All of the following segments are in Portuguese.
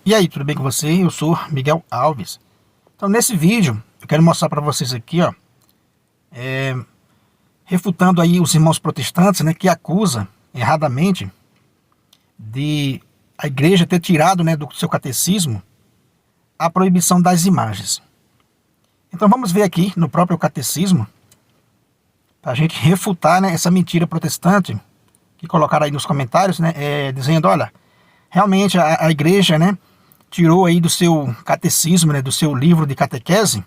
E aí, tudo bem com você? Eu sou Miguel Alves. Então, nesse vídeo, eu quero mostrar para vocês aqui, ó, refutando aí os irmãos protestantes, né, que acusam erradamente de a igreja ter tirado, né, do seu catecismo a proibição das imagens. Então, vamos ver aqui no próprio catecismo, para a gente refutar, né, essa mentira protestante que colocaram aí nos comentários, né, dizendo, olha, realmente a igreja, né, tirou aí do seu catecismo, né, do seu livro de catequese,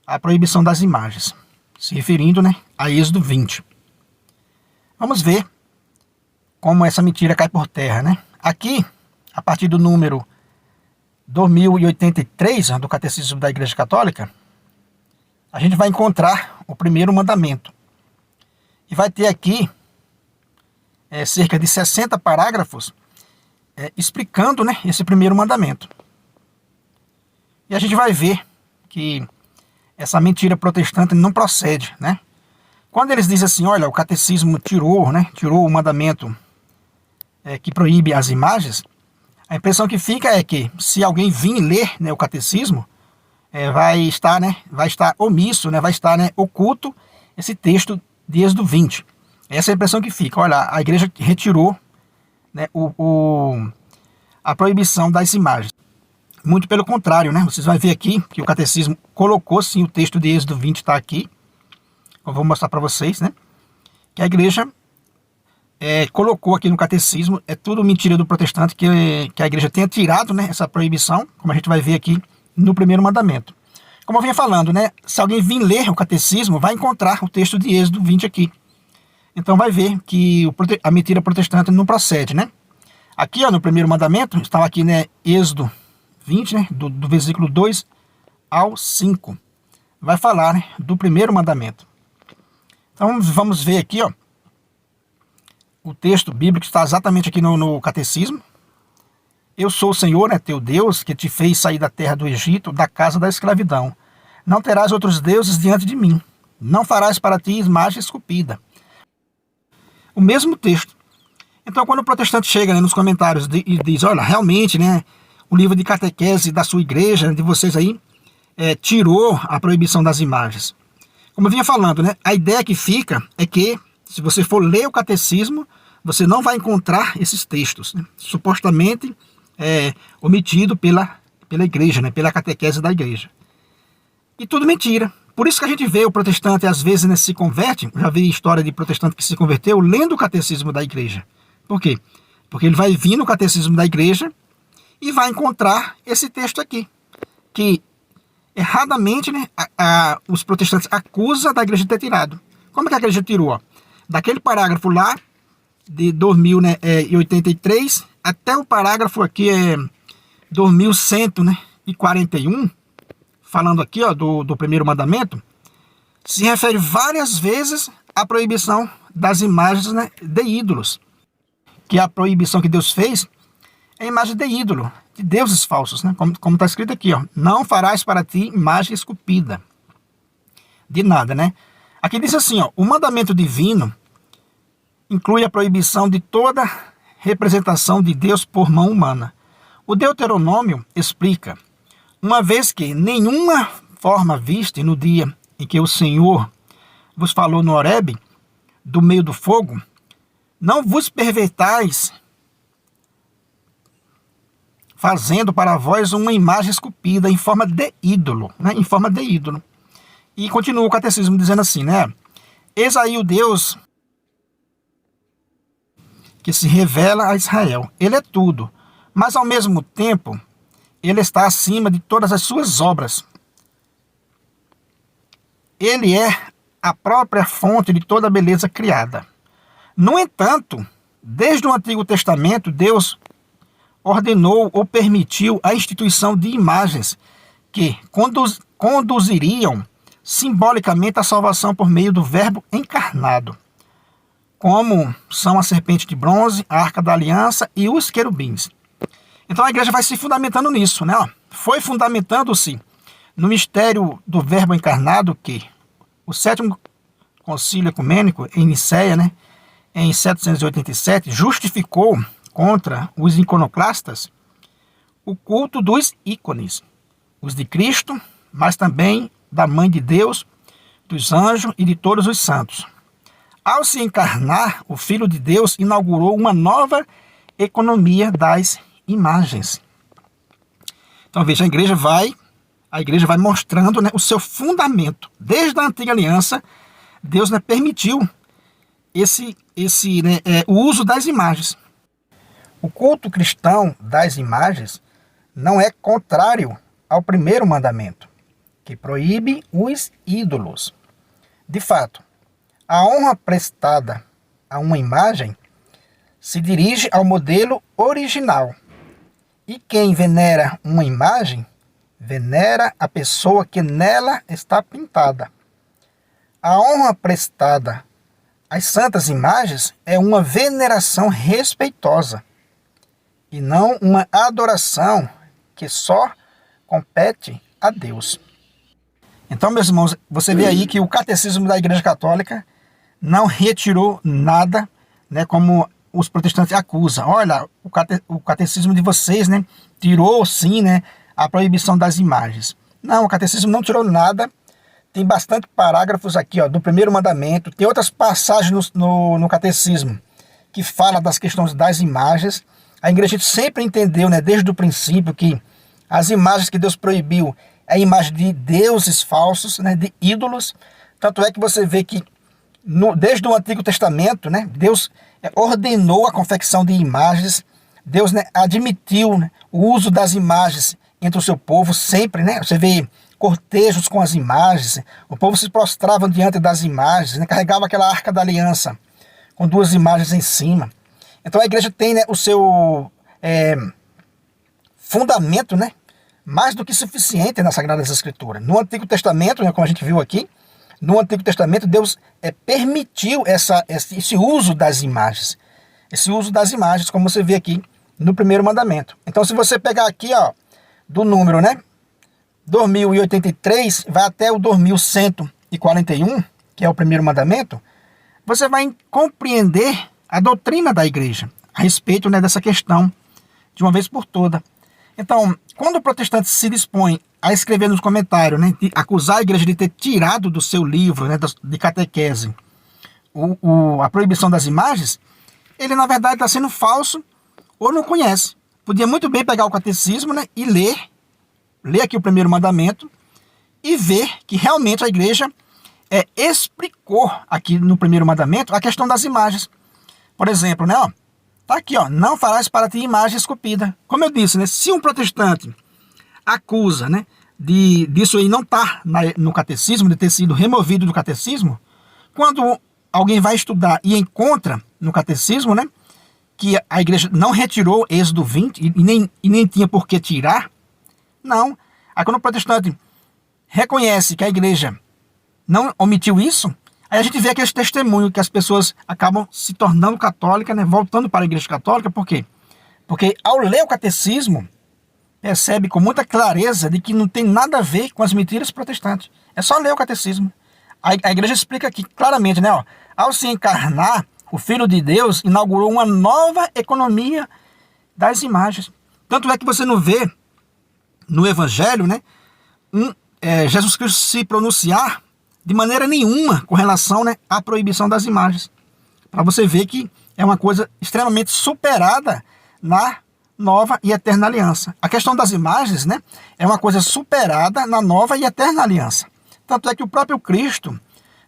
a proibição das imagens, se referindo, né, a Êxodo 20. Vamos ver como essa mentira cai por terra, né? Aqui, a partir do número 2083 do Catecismo da Igreja Católica, a gente vai encontrar o primeiro mandamento. E vai ter aqui cerca de 60 parágrafos explicando, né, esse primeiro mandamento. E a gente vai ver que essa mentira protestante não procede, né? Quando eles dizem assim, olha, o catecismo tirou o mandamento que proíbe as imagens, a impressão que fica é que se alguém vir ler, né, o catecismo, vai estar omisso, né, vai estar, né, oculto esse texto de Êxodo 20. Essa é a impressão que fica. Olha, a igreja retirou, né, a proibição das imagens. Muito pelo contrário, né? Vocês vão ver aqui que o catecismo colocou sim o texto de Êxodo 20, está aqui. Eu vou mostrar para vocês, né? Que a igreja colocou aqui no catecismo, é tudo mentira do protestante, que a igreja tenha tirado, né, essa proibição, como a gente vai ver aqui no primeiro mandamento. Como eu vinha falando, né? Se alguém vir ler o catecismo, vai encontrar o texto de Êxodo 20 aqui. Então vai ver que a mentira protestante não procede, né? Aqui, ó, no primeiro mandamento, estava aqui, né, Êxodo 20, né, do versículo 2 ao 5. Vai falar, né, do primeiro mandamento. Então vamos ver aqui, ó, o texto bíblico está exatamente aqui no catecismo. Eu sou o Senhor, né, teu Deus, que te fez sair da terra do Egito, da casa da escravidão. Não terás outros deuses diante de mim. Não farás para ti imagem esculpida. O mesmo texto. Então, quando o protestante chega, né, nos comentários e diz, olha, realmente, né, o livro de catequese da sua igreja, de vocês aí, tirou a proibição das imagens. Como eu vinha falando, né, a ideia que fica é que, se você for ler o catecismo, você não vai encontrar esses textos, né, supostamente omitido pela igreja, né, pela catequese da igreja. E tudo mentira. Por isso que a gente vê o protestante, às vezes, né, se converte. Já vi história de protestante que se converteu lendo o catecismo da igreja. Por quê? Porque ele vai vir no catecismo da igreja e vai encontrar esse texto aqui, que erradamente, né, os protestantes acusam da igreja de ter tirado. Como é que a igreja tirou? Ó? Daquele parágrafo lá, de 2083, até o parágrafo aqui 2141, falando aqui, ó, do primeiro mandamento, se refere várias vezes à proibição das imagens, né, de ídolos. Que a proibição que Deus fez é a imagem de ídolo, de deuses falsos, né? Como está escrito aqui, ó, não farás para ti imagem esculpida. De nada, né? Aqui diz assim, ó, o mandamento divino inclui a proibição de toda representação de Deus por mão humana. O Deuteronômio explica, uma vez que nenhuma forma viste no dia em que o Senhor vos falou no Horebe, do meio do fogo, não vos pervertais fazendo para vós uma imagem esculpida em forma de ídolo, né? Em forma de ídolo. E continua o catecismo dizendo assim, né? Eis aí o Deus que se revela a Israel. Ele é tudo, mas ao mesmo tempo ele está acima de todas as suas obras. Ele é a própria fonte de toda a beleza criada. No entanto, desde o Antigo Testamento, Deus ordenou ou permitiu a instituição de imagens que conduziriam simbolicamente a salvação por meio do Verbo encarnado, como são a serpente de bronze, a arca da aliança e os querubins. Então a igreja vai se fundamentando nisso, né? Foi fundamentando-se no mistério do Verbo encarnado que o sétimo concílio ecumênico em Nicéia, né, em 787, justificou contra os iconoclastas o culto dos ícones, os de Cristo, mas também da Mãe de Deus, dos anjos e de todos os santos. Ao se encarnar, o Filho de Deus inaugurou uma nova economia das imagens. Então veja, a igreja vai mostrando, né, o seu fundamento. Desde a antiga aliança, Deus, né, permitiu o uso das imagens. O culto cristão das imagens não é contrário ao primeiro mandamento, que proíbe os ídolos. De fato, a honra prestada a uma imagem se dirige ao modelo original. E quem venera uma imagem, venera a pessoa que nela está pintada. A honra prestada às santas imagens é uma veneração respeitosa e não uma adoração que só compete a Deus. Então, meus irmãos, você vê aí que o catecismo da Igreja Católica não retirou nada, né, como os protestantes acusam. Olha, o catecismo de vocês, né, tirou sim, né, a proibição das imagens. Não, o catecismo não tirou nada. Tem bastante parágrafos aqui, ó, do primeiro mandamento. Tem outras passagens no catecismo que fala das questões das imagens. A igreja sempre entendeu, né, desde o princípio, que as imagens que Deus proibiu é a imagem de deuses falsos, né, de ídolos. Tanto é que você vê que desde o Antigo Testamento, né, Deus ordenou a confecção de imagens. Deus, né, admitiu, né, o uso das imagens entre o seu povo sempre, né? Você vê cortejos com as imagens, o povo se prostrava diante das imagens, né, carregava aquela arca da aliança com duas imagens em cima. Então a igreja tem, né, o seu fundamento, né, mais do que suficiente nas Sagradas Escrituras. No Antigo Testamento, né, como a gente viu aqui, no Antigo Testamento Deus permitiu esse uso das imagens. Esse uso das imagens, como você vê aqui no primeiro mandamento. Então se você pegar aqui, ó, do número, né, 2083, vai até o 2141, que é o primeiro mandamento, você vai compreender a doutrina da igreja a respeito, né, dessa questão de uma vez por toda. Então, quando o protestante se dispõe a escrever nos comentários, né, de acusar a igreja de ter tirado do seu livro, né, de catequese a proibição das imagens, ele na verdade está sendo falso ou não conhece. Podia muito bem pegar o catecismo, né, e ler aqui o primeiro mandamento e ver que realmente a igreja explicou aqui no primeiro mandamento a questão das imagens. Por exemplo, né, ó, tá aqui, ó, não farás para ti imagem esculpida. Como eu disse, né, se um protestante acusa, né, disso aí não estar no catecismo, de ter sido removido do catecismo, quando alguém vai estudar e encontra no catecismo, né, que a igreja não retirou Êxodo 20 e nem tinha por que tirar, não. Aí quando o protestante reconhece que a igreja não omitiu isso, aí a gente vê aquele testemunho que as pessoas acabam se tornando católicas, né, voltando para a igreja católica. Por quê? Porque ao ler o catecismo, percebe com muita clareza de que não tem nada a ver com as mentiras protestantes. É só ler o catecismo. A igreja explica aqui claramente, né, ó, ao se encarnar, o Filho de Deus inaugurou uma nova economia das imagens. Tanto é que você não vê no Evangelho, né, Jesus Cristo se pronunciar de maneira nenhuma com relação, né, à proibição das imagens. Para você ver que é uma coisa extremamente superada na nova e eterna aliança. A questão das imagens, né, é uma coisa superada na nova e eterna aliança. Tanto é que o próprio Cristo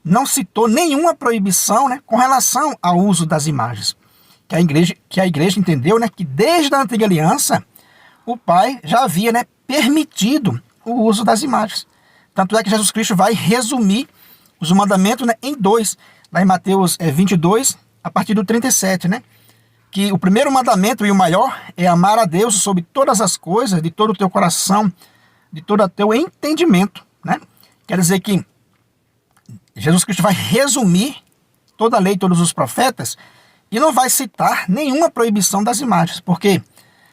não citou nenhuma proibição, né, com relação ao uso das imagens. Que a igreja entendeu, né, que desde a antiga aliança o Pai já havia, né, permitido o uso das imagens. Tanto é que Jesus Cristo vai resumir os mandamentos, né, em dois, lá em Mateus 22, a partir do 37, né? Que o primeiro mandamento e o maior é amar a Deus sobre todas as coisas, de todo o teu coração, de todo o teu entendimento, né? Quer dizer que Jesus Cristo vai resumir toda a lei, todos os profetas, e não vai citar nenhuma proibição das imagens, porque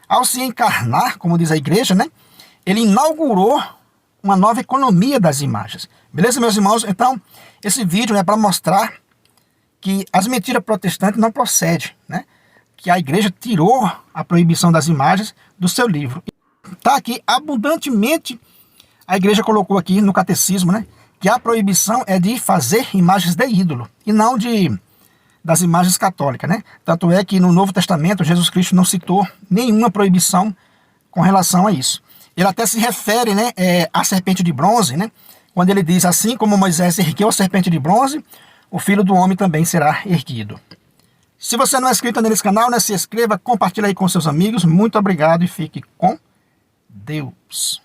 ao se encarnar, como diz a igreja, né, ele inaugurou uma nova economia das imagens. Beleza, meus irmãos? Então, esse vídeo é para mostrar que as mentiras protestantes não procedem, né? Que a igreja tirou a proibição das imagens do seu livro. Está aqui abundantemente, a igreja colocou aqui no catecismo, né, que a proibição é de fazer imagens de ídolo, e não das imagens católicas, né? Tanto é que no Novo Testamento, Jesus Cristo não citou nenhuma proibição com relação a isso. Ele até se refere, né, à serpente de bronze, né, quando ele diz, assim como Moisés ergueu a serpente de bronze, o Filho do Homem também será erguido. Se você não é inscrito nesse canal, né, se inscreva, compartilhe aí com seus amigos. Muito obrigado e fique com Deus.